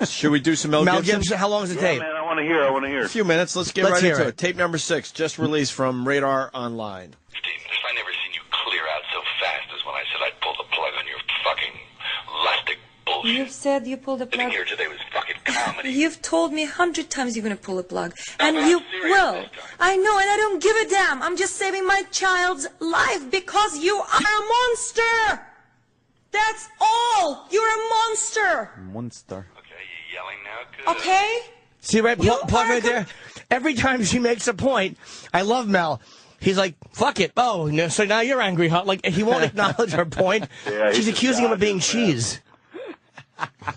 Should we do some Mel Gibson? How long does it take? Man, I want to hear. A few minutes. Let's get right into it. Tape number 6, just released from Radar Online. If I never seen you clear out so fast as when I said I'd pull the plug on your fucking lustig bullshit. You said you pulled the plug. Living here today was fucking comedy. You've told me 100 times you're going to pull the plug. And you will. I know, and I don't give a damn. I'm just saving my child's life because you are a monster. That's all. You're a monster. Monster. Okay, you yelling now? Good. Okay? See, right, plug right there? Every time she makes a point, I love Mel. He's like, fuck it. Oh, no, so now you're angry, huh? Like, he won't acknowledge her point. Yeah, she's accusing him of being cheese.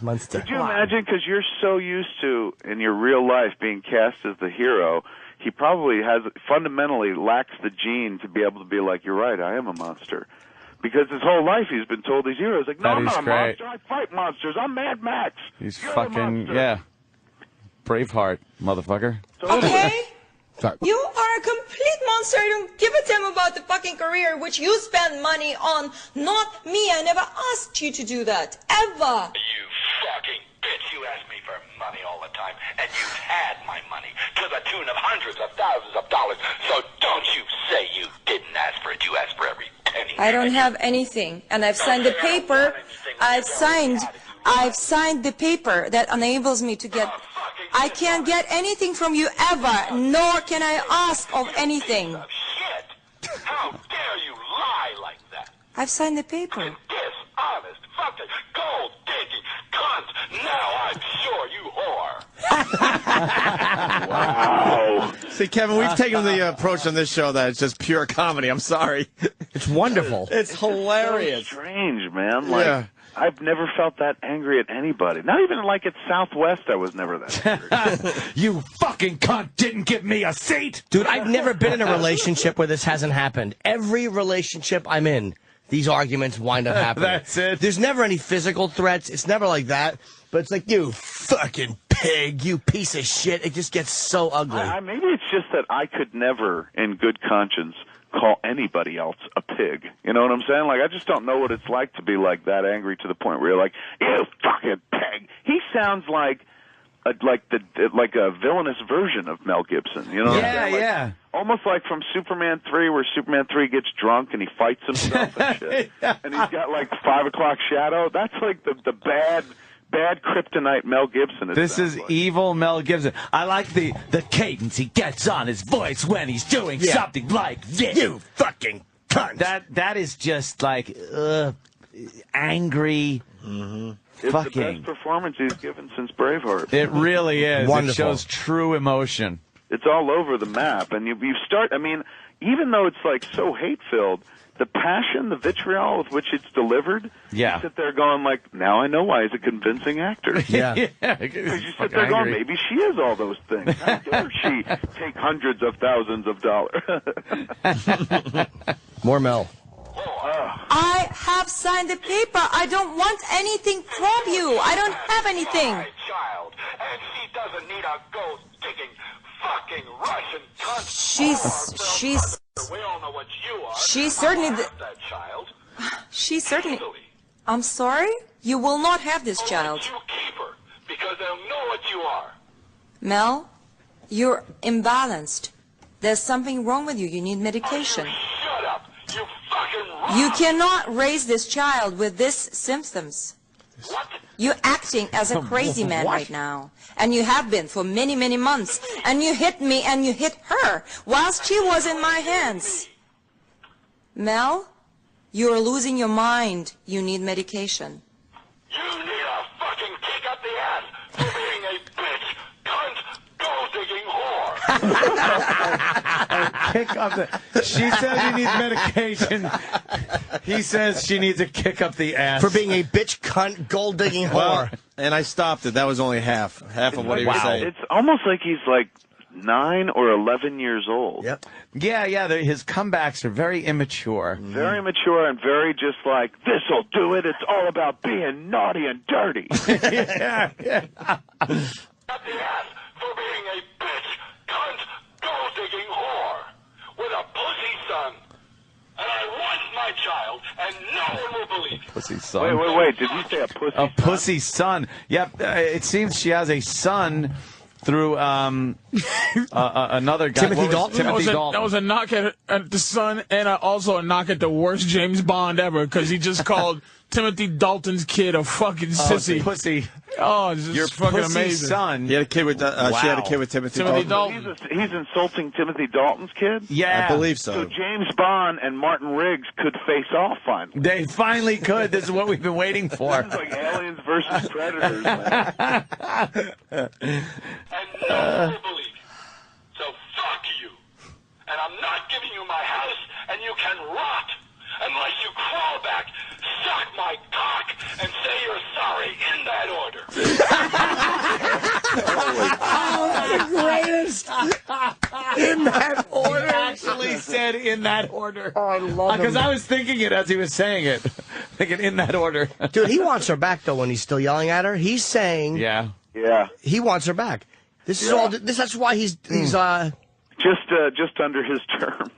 Monster. Could you imagine, because you're so used to, in your real life, being cast as the hero, he probably fundamentally lacks the gene to be able to be like, you're right, I am a monster. Because his whole life he's been told he's heroes. Like, no, I'm not a monster. I fight monsters. I'm Mad Max. He's fucking, yeah. Braveheart, motherfucker. Okay? Sorry. You are a complete monster. I don't give a damn about the fucking career which you spend money on. Not me. I never asked you to do that. Ever. You fucking bitch. You ask me for money all the time, and you've had my money to the tune of hundreds of thousands of dollars. So don't you say you didn't ask for it. You asked for every penny. I don't have anything, and I've signed the paper. I've signed the paper that enables me to get. I can't get anything from you ever, nor can I ask of anything. Shit! How dare you lie like that? I've signed the paper. Dishonest, fucking, gold-digging cunt. Now I'm sure you whore. Wow. See, Kevin, we've taken the approach on this show that it's just pure comedy. I'm sorry. It's wonderful. It's hilarious. So strange, man. Like, Yeah. I've never felt that angry at anybody. Not even like at Southwest, I was never that angry. You fucking cunt didn't give me a seat! Dude, I've never been in a relationship where this hasn't happened. Every relationship I'm in, these arguments wind up happening. That's it. There's never any physical threats. It's never like that. But it's like, you fucking pig, you piece of shit. It just gets so ugly. Maybe it's just that I could never, in good conscience, call anybody else a pig. You know what I'm saying? Like, I just don't know what it's like to be like that angry to the point where you're like, you fucking pig. He sounds like a villainous version of Mel Gibson. You know what I'm saying? Like, Yeah. almost like from Superman 3, where Superman 3 gets drunk and he fights himself and shit. And he's got like 5 o'clock shadow. That's like the bad kryptonite Mel Gibson. This is evil Mel Gibson. I like the cadence he gets on his voice when he's doing something like this. You fucking cunt. That is just like angry. It's fucking. the best performance he's given since Braveheart. It really is. Wonderful. It shows true emotion. It's all over the map, and you start. I mean, even though it's like so hate-filled, the passion, the vitriol with which it's delivered, you sit there going like, now I know why he's a convincing actor. Yeah. Because you sit there going, maybe she is all those things. How dare she take hundreds of thousands of dollars? More Mel. I have signed the paper. I don't want anything from you. I don't have anything. My child, and she doesn't need a gold-digging fucking Russian cunt. She's. We all know what you are. She's certainly that child. She's certainly. I'm sorry? You will not have this child. You keep her, because they'll know what you are. Mel, you're imbalanced. There's something wrong with you. You need medication. Shut up, you fucking You cannot raise this child with these symptoms. What? You're acting as a crazy man right now. And you have been for many, many months. And you hit me and you hit her whilst she was in my hands. Mel, you're losing your mind. You need medication. You need a fucking kick up the ass for being a bitch, cunt, gold-digging whore. Kick up the. She says he needs medication. He says she needs a kick up the ass For being a bitch, cunt, gold-digging whore. And I stopped it. That was only half of what he was saying. It's almost like he's like 9 or 11 years old. Yep. Yeah. His comebacks are very immature. Very mature and very just like, this'll do it. It's all about being naughty and dirty. yeah. Up the ass for being a bitch, cunt, gold-digging whore with a pussy son. And I want my child, and no one will believe you. Pussy son. Wait. Did you say a pussy? A pussy son. Yep. It seems she has a son through another guy. Timothy Dalton? Timothy Dalton. That was a knock at the son, and also a knock at the worst James Bond ever, because he just called Timothy Dalton's kid a fucking sissy. Pussy. Oh, it's just Your fucking pussy amazing. son. He had a kid with. She had a kid with Timothy Dalton. He's insulting Timothy Dalton's kid? Yeah. I believe So so. James Bond and Martin Riggs could face off finally. They finally could. This is what we've been waiting for. This is like aliens versus predators, man. And no one will believe you. So fuck you. And I'm not giving you my house, and you can rot unless you crawl back, suck my cock, and say you're sorry in that order. Greatest. In that order. He actually said in that order. Oh, I love him. Because I was thinking it as he was saying it. Thinking in that order. Dude, he wants her back, though, when he's still yelling at her. He's saying Yeah. Yeah. he wants her back. This is all. That's why he's Just under his terms.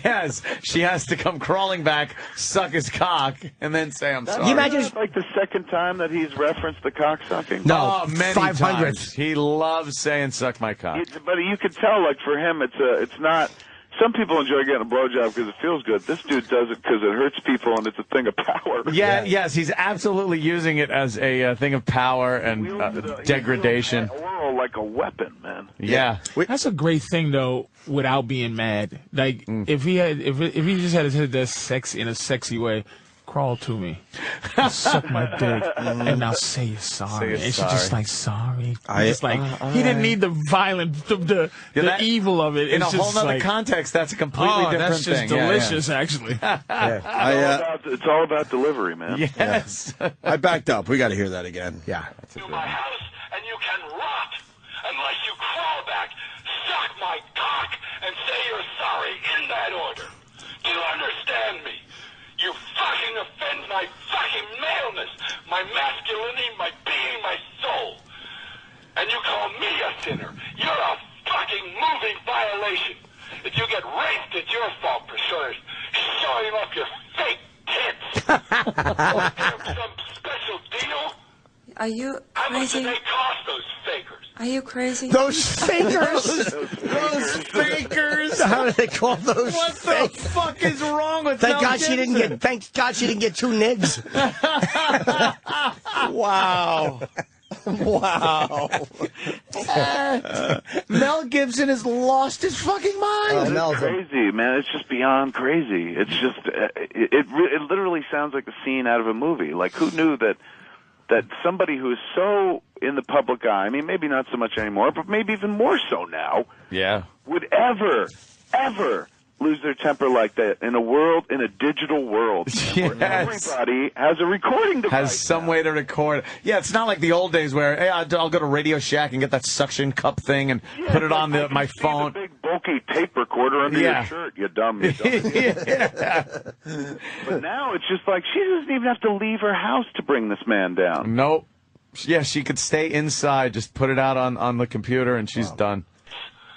Yes. She has to come crawling back, suck his cock, and then say I'm sorry. You imagine Is that like the second time that he's referenced the cock sucking? No, Oh, many 500. times. He loves saying suck my cock. But you can tell, like, for him, it's not. Some people enjoy getting a blowjob because it feels good. This dude does it because it hurts people and it's a thing of power. Yes, he's absolutely using it as a thing of power and degradation. Oral like a weapon, man. Yeah. That's a great thing, though, without being mad. Like, if he just had said that sex in a sexy way, crawl to me, suck my dick, and now say you're sorry. Say And you're she's just sorry. like, sorry. It's like, he didn't need the violent, the evil of it. In It's a whole just nother like, context, that's a completely different that's just thing. delicious, actually. It's all about delivery, man. Yes. I backed up. We got to hear that again. Yeah. To my house, and you can rot unless you crawl back, suck my cock, and say you're sorry in that order. Do you understand me? You fucking offend my fucking maleness, my masculinity, my being, my soul. And you call me a sinner. You're a fucking moving violation. If you get raped, it's your fault for showing off your fake tits. Some special deal? Are you How much do crazy? they cost, those fakers? Are you crazy? Those fakers. Those fakers. How do they call those? What the fuck is wrong with Thank Mel God she didn't Gibson? get. Thank God she didn't get 2 nigs. Wow. Wow. Mel Gibson has lost his fucking mind. It's crazy, man. It's just beyond crazy. It's just it literally sounds like a scene out of a movie. Like, who knew that somebody who is so in the public eye, I mean, maybe not so much anymore, but maybe even more so now, Yeah. would ever lose their temper like that in a digital world. Where Yes. everybody has a recording device. Has some way to record. Yeah, it's not like the old days where, hey, I'll go to Radio Shack and get that suction cup thing and put it on I my can see phone. the big bulky tape recorder under your shirt, you dumb. Yeah. But now it's just like she doesn't even have to leave her house to bring this man down. Nope. Yeah, she could stay inside, just put it out on the computer, and she's done.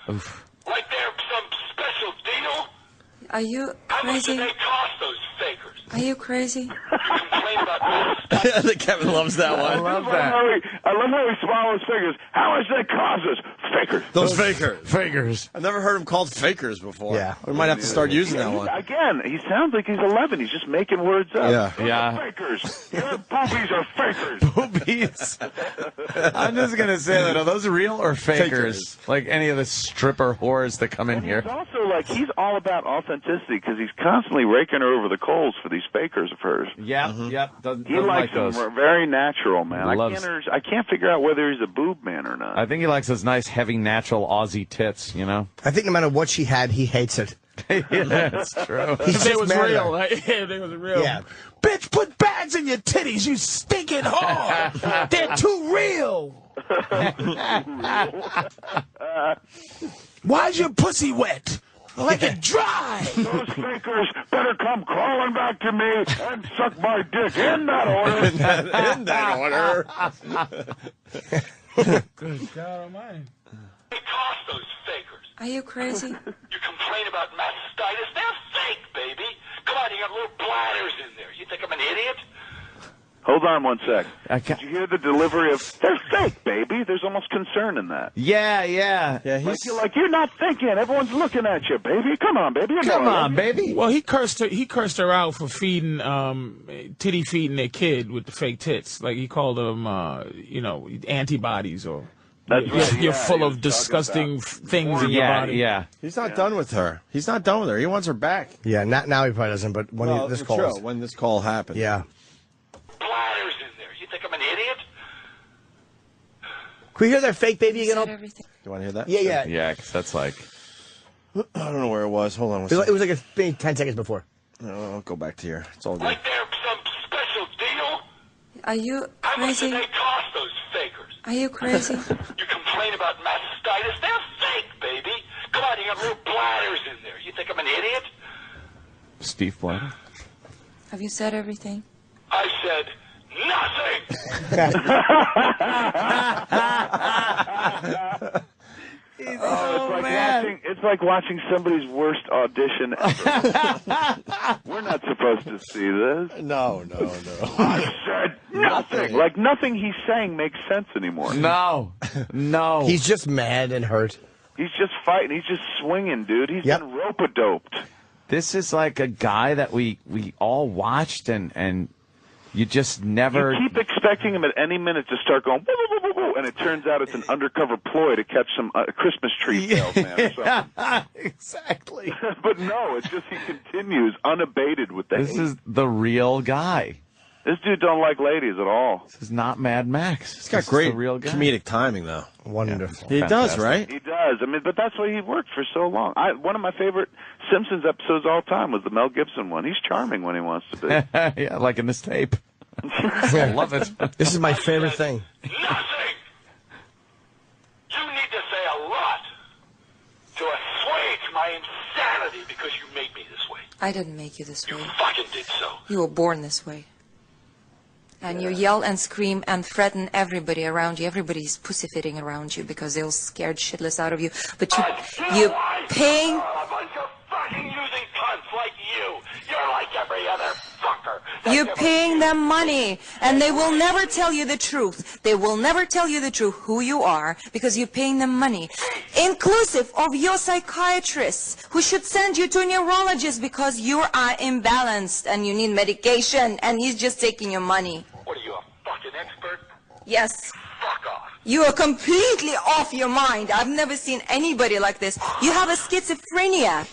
Oof. Like they're some special deal? Are you How much do crazy? they cost, those fakers? Are you crazy? You complain about my Kevin loves that I one. love I that. love how he swallows fingers. How much they cost us? Fakers. Those fakers. Fingers. I've never heard him called fakers before. Yeah. We might have to start using that one. Again, he sounds like he's 11. He's just making words up. Yeah. Those Yeah. are fakers. Your boobies are fakers. Boobies. I'm just going to say that. Are those real or fakers? Like any of the stripper whores that come in here. He's also like, he's all about authenticity because he's constantly raking her over the coals for these fakers of hers. Yep, yep. Doesn't He like likes them those. very natural, man. Loves- I can't figure out whether he's a boob man or not. I think he likes those nice, heavy, natural Aussie tits, you know? I think no matter what she had, he hates it. Yeah, that's true. He's If they just was mad at real, her. like, if they was real. Yeah. Bitch, put bags in your titties, you stinking whore. They're too real. Why's your pussy wet? Like it dry. Those fakers better come crawling back to me and suck my dick in that order. In that order. Good God Almighty. They cost, those fakers. Are you crazy? You complain about mastitis? They're fake, baby. Come on, you got little bladders in there. You think I'm an idiot? Hold on one sec. Did you hear the delivery of, they're fake, baby? There's almost concern in that. Yeah. You're not thinking. Everyone's looking at you, baby. Come on, baby. Come on, baby. Well, he cursed her out for feeding, titty feeding their kid with the fake tits. Like, he called them, antibodies or... You're full of disgusting things in your body. Yeah. He's not done with her. He's not done with her. He wants her back. Yeah, not now he probably doesn't, but when this call... When this call happened. Yeah. Bladders in there. You think I'm an idiot? Can we hear that fake baby again? You want to hear that? Yeah. Yeah, because that's like... I don't know where it was. Hold on one It second. was like maybe 10 seconds before. No, I'll go back to here. It's all good. Like they're some special deal? Are you How much crazy? did they cost, those fakers? Are you crazy? You complain about mastitis? They're fake, baby. Come on, you got little bladders in there. You think I'm an idiot? Steve Blatter. Have you said everything? I said nothing. It's like watching somebody's worst audition ever. We're not supposed to see this. No. I said nothing. Like nothing he's saying makes sense anymore. No. He's just mad and hurt. He's just fighting. He's just swinging, dude. He's been rope-a-doped. This is like a guy that we all watched and you just never... You keep expecting him at any minute to start going, woo, woo, woo, woo, and it turns out it's an undercover ploy to catch some Christmas tree salesman or something. Exactly. But no, it's just he continues unabated with that. This is the real guy. This dude don't like ladies at all. This is not Mad Max. He's got great comedic timing, though. Wonderful. He does, right? He does. I mean, but that's why he worked for so long. One of my favorite Simpsons episodes of all time was the Mel Gibson one. He's charming when he wants to be. Yeah, like in this tape. I love it. This is my favorite thing. Nothing. You need to say a lot to assuage my insanity because you made me this way. I didn't make you this way. You fucking did so. You were born this way. And you yell and scream and threaten everybody around you. Everybody's pussyfooting around you because they're scared shitless out of you. But you paying... A bunch of fucking using cunts like you. You're like every other fucker. You're paying them money, and they will never tell you the truth. They will never tell you the truth, who you are, because you're paying them money. Inclusive of your psychiatrist, who should send you to a neurologist because you are imbalanced and you need medication, and he's just taking your money. What are you, a fucking expert? Yes. Fuck off. You are completely off your mind. I've never seen anybody like this. You have a schizophrenia.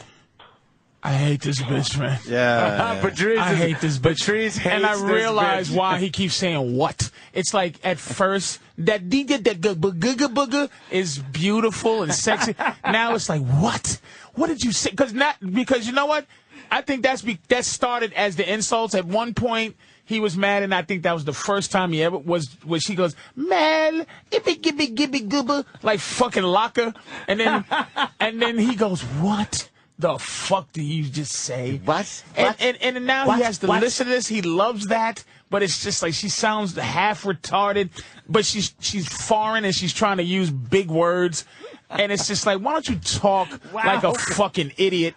I hate this bitch, man. Yeah. Patrice, I hate this bitch. Patrice hates and I this realize bitch. why he keeps saying what. It's like at first that booga is beautiful and sexy. Now it's like what? What did you say? Because you know what? I think that started as the insults. At one point he was mad, and I think that was the first time he ever was. Where she goes, "Mel, gibby goober," like fucking locker, and then he goes, "What the fuck do you just say?" What? And now he has to listen to this. He loves that, but it's just like she sounds half retarded, but she's foreign and she's trying to use big words. And it's just like, why don't you talk like a fucking idiot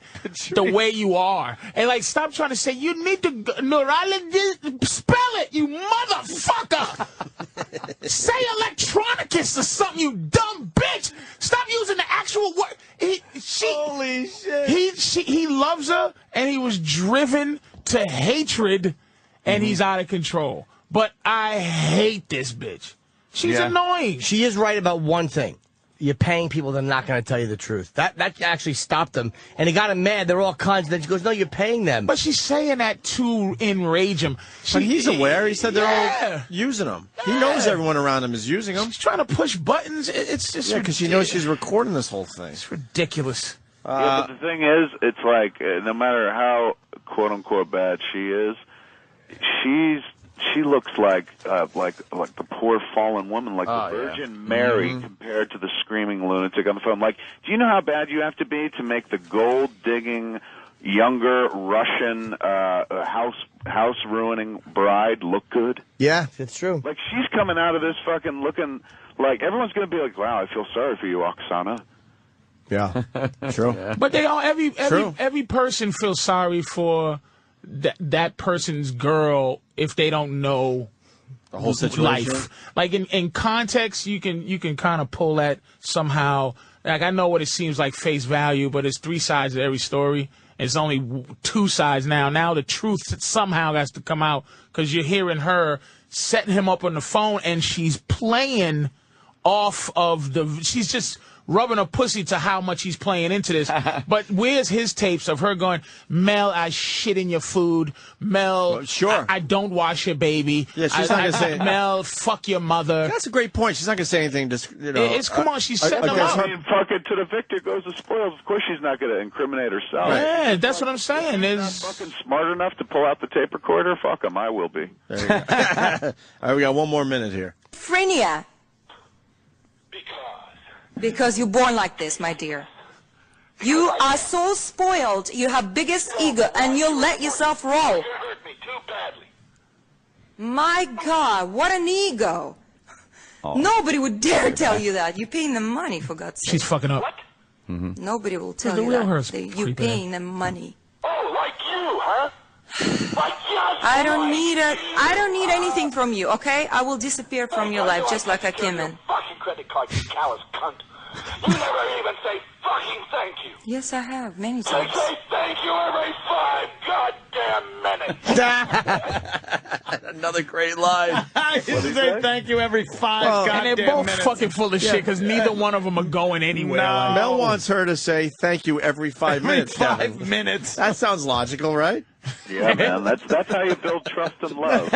the way you are? And like, stop trying to say, you need to neurologist, spell it, you motherfucker. Say electronicus or something, you dumb bitch. Stop using the actual word. Holy shit. He loves her, and he was driven to hatred, and he's out of control. But I hate this bitch. She's annoying. She is right about one thing. You're paying people that are not going to tell you the truth. That actually stopped them. And he got him mad. They're all cons. And then she goes, no, you're paying them. But she's saying that to enrage him. But he's aware. He said they're all using him. He knows everyone around him is using him. She's trying to push buttons. It's just because she knows she's recording this whole thing. It's ridiculous. Yeah, but the thing is, it's like no matter how quote unquote bad she is, she looks like the poor fallen woman, like the Virgin Mary compared to the screaming lunatic on the phone. Like, do you know how bad you have to be to make the gold-digging, younger Russian house-ruining bride look good? Yeah, it's true. Like, she's coming out of this fucking looking like everyone's going to be like, wow, I feel sorry for you, Oksana. Yeah, true. But they all every person feels sorry for that person's girl if they don't know the whole situation. Life. Like in context, you can kind of pull that somehow. Like I know what it seems like face value, but it's 3 sides of every story. It's only 2 sides now. Now the truth somehow has to come out because you're hearing her setting him up on the phone, and she's playing off of she's just rubbing her pussy to how much he's playing into this. But where's his tapes of her going, Mel, I shit in your food. Mel, well, sure. I don't wash your baby. Yeah, she's not going to say Mel, fuck your mother. That's a great point. She's not going to say anything. Just come on, she's setting them up. I mean, fuck it, to the victor goes the spoils. Of course, she's not going to incriminate herself. Right. Yeah, that's what I'm saying. She's not fucking smart enough to pull out the tape recorder. Fuck him, I will be. There you go. All right, we got 1 more minute here. Schizophrenia. Because you're born like this, my dear. You are so spoiled, you have biggest ego, and you let yourself roll. You hurt me too badly. My God, what an ego. Oh. Nobody would dare tell you that. You're paying them money, for God's sake. She's fucking up. What? Mm-hmm. Nobody will tell you that. You're paying them money. Oh, like you, huh? Like I don't need anything from you, okay? I will disappear from your life just like I came in. Fucking credit card, you callous cunt. You never even say fucking thank you. Yes, I have, many I times. say thank you every 5 goddamn minutes. Another great line. I say thank you every 5 goddamn And they're both minutes. fucking full of shit because neither one of them are going anywhere. No. Mel wants her to say thank you every 5 minutes. Every 5 Kevin. minutes. That sounds logical, right? Yeah, man, that's how you build trust and love.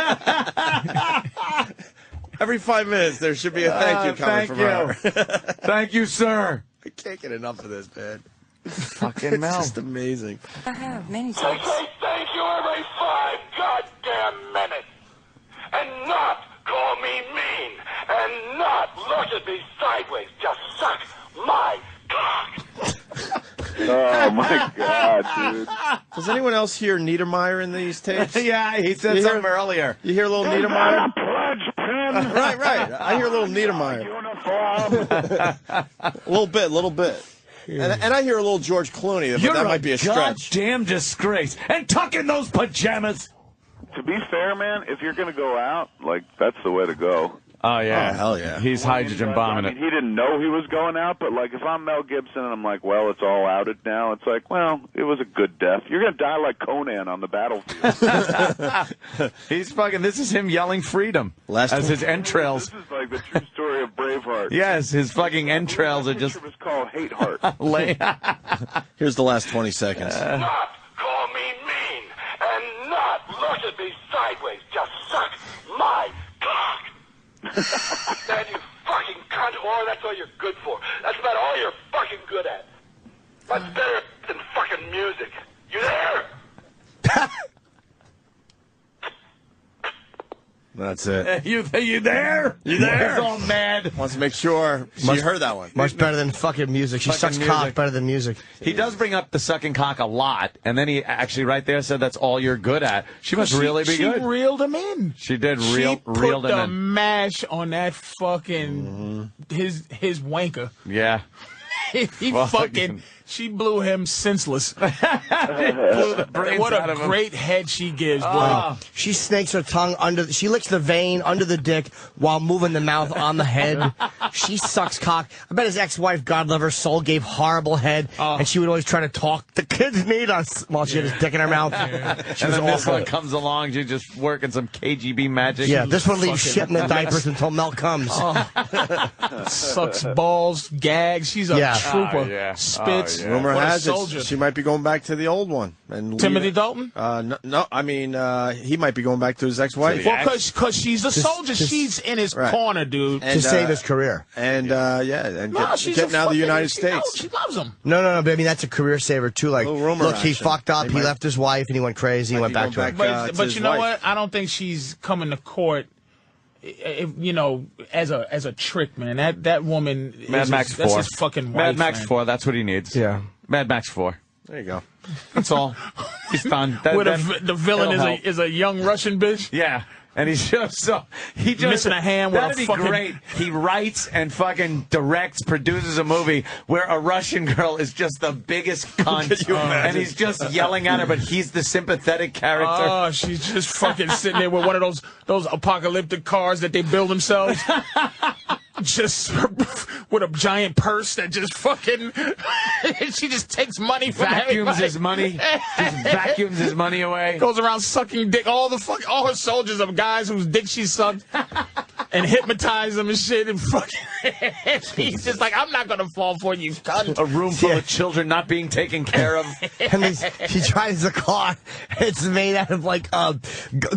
Every 5 minutes, there should be a thank you coming from her. Thank you, sir. I can't get enough of this, man. Fucking Mel. It's just amazing. I have, many I times. say thank you every 5 goddamn minutes. And not call me mean. And not look at me sideways. Just suck my cock. Oh, my God, dude. Does anyone else hear Niedermeyer in these tapes? Yeah, he said You something hear- earlier. You hear a little Is that Niedermeyer? a pledge pin? Right. I hear a little Niedermeyer. Uniform. A little bit. And I hear a little George Clooney, but You're that might be a stretch. goddamn disgrace. And tuck in those pajamas. To be fair, man, if you're going to go out, like, that's the way to go. Oh, yeah. Oh, hell yeah. He's hydrogen bombing I it. mean, he didn't know he was going out, but, like, if I'm Mel Gibson and I'm like, well, it's all outed now, it's like, well, it was a good death. You're going to die like Conan on the battlefield. He's fucking, this is him yelling freedom Last as one. his entrails. This is like the true story of Braveheart. Yes, his fucking entrails are The just picture was called Hate Heart. lay. Here's the last 20 seconds. Not call me mean. And not look at me sideways. Just suck my cock. That you fucking cunt whore, that's all you're good for. That's about all you're fucking good at. Much better than fucking music. You there? That's it. You there? You there? He's all mad. Wants to make sure she heard that one. Much better than fucking music. She Fucking sucks music. cock better than music. He does bring up the sucking cock a lot, and then he actually right there said that's all you're good at. She must really be good. She reeled him in. She did She reeled put him the in. mash on that fucking his wanker. Yeah. He fucking she blew him senseless. Blew the brains What out a of him. great head she gives, boy. Oh. She snakes her tongue she licks the vein under the dick while moving the mouth on the head. She sucks cock. I bet his ex-wife, God love her soul, gave horrible head, and she would always try to talk. The kids need us while she had his dick in her mouth. She And was then this awful. one comes along, she's just working some KGB magic. Yeah, this one leaves shit in the diapers until Mel comes. Sucks balls, gags. She's a Yeah. trooper. Oh, yeah. Spits. Oh, yeah. Rumor What a has soldier. it she might be going back to the old one. And Timothy leave it. Dalton? No, I mean, he might be going back to his ex-wife. Well, because she's a soldier. She's in his Right. corner, dude. And, to save his career. And, and No, she's getting a out of the fucking- United she knows, States. She loves him. No, but I mean, that's a career saver, too. Like, Little rumor look, he action. fucked up, They he might- left his wife, and he went crazy, he Might went be back going to her. back, But, to his you know wife. what? I don't think she's coming to court, as a trick, man. That woman Mad is Max that's 4. his fucking wife, Mad Max man. 4, that's what he needs. Yeah. Mad Max 4. There you go. That's all. He's done. That, Where that- the villain that'll help. is a young Russian bitch. Yeah. And he just missing a hand with that'd a be fucking... great. He writes and fucking directs, produces a movie where a Russian girl is just the biggest cunt, and he's just yelling at her, but he's the sympathetic character. Oh, she's just fucking sitting there with one of those apocalyptic cars that they build themselves. Just with a giant purse that just fucking... she just takes money from vacuums everybody. his money. Just vacuums his money away. Goes around sucking dick. All her soldiers of guys whose dick she sucked and hypnotize them and shit. And fucking... he's just like, I'm not going to fall for you, cunt. A room full of children not being taken care of. And he drives a car. It's made out of, like,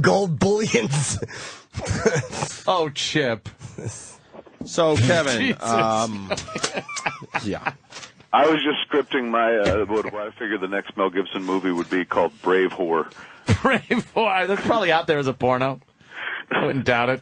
gold bullions. Oh, Chip. So, Kevin, yeah. I was just scripting my what I figured the next Mel Gibson movie would be called Brave Whore. Brave Whore. That's probably out there as a porno. I wouldn't doubt it.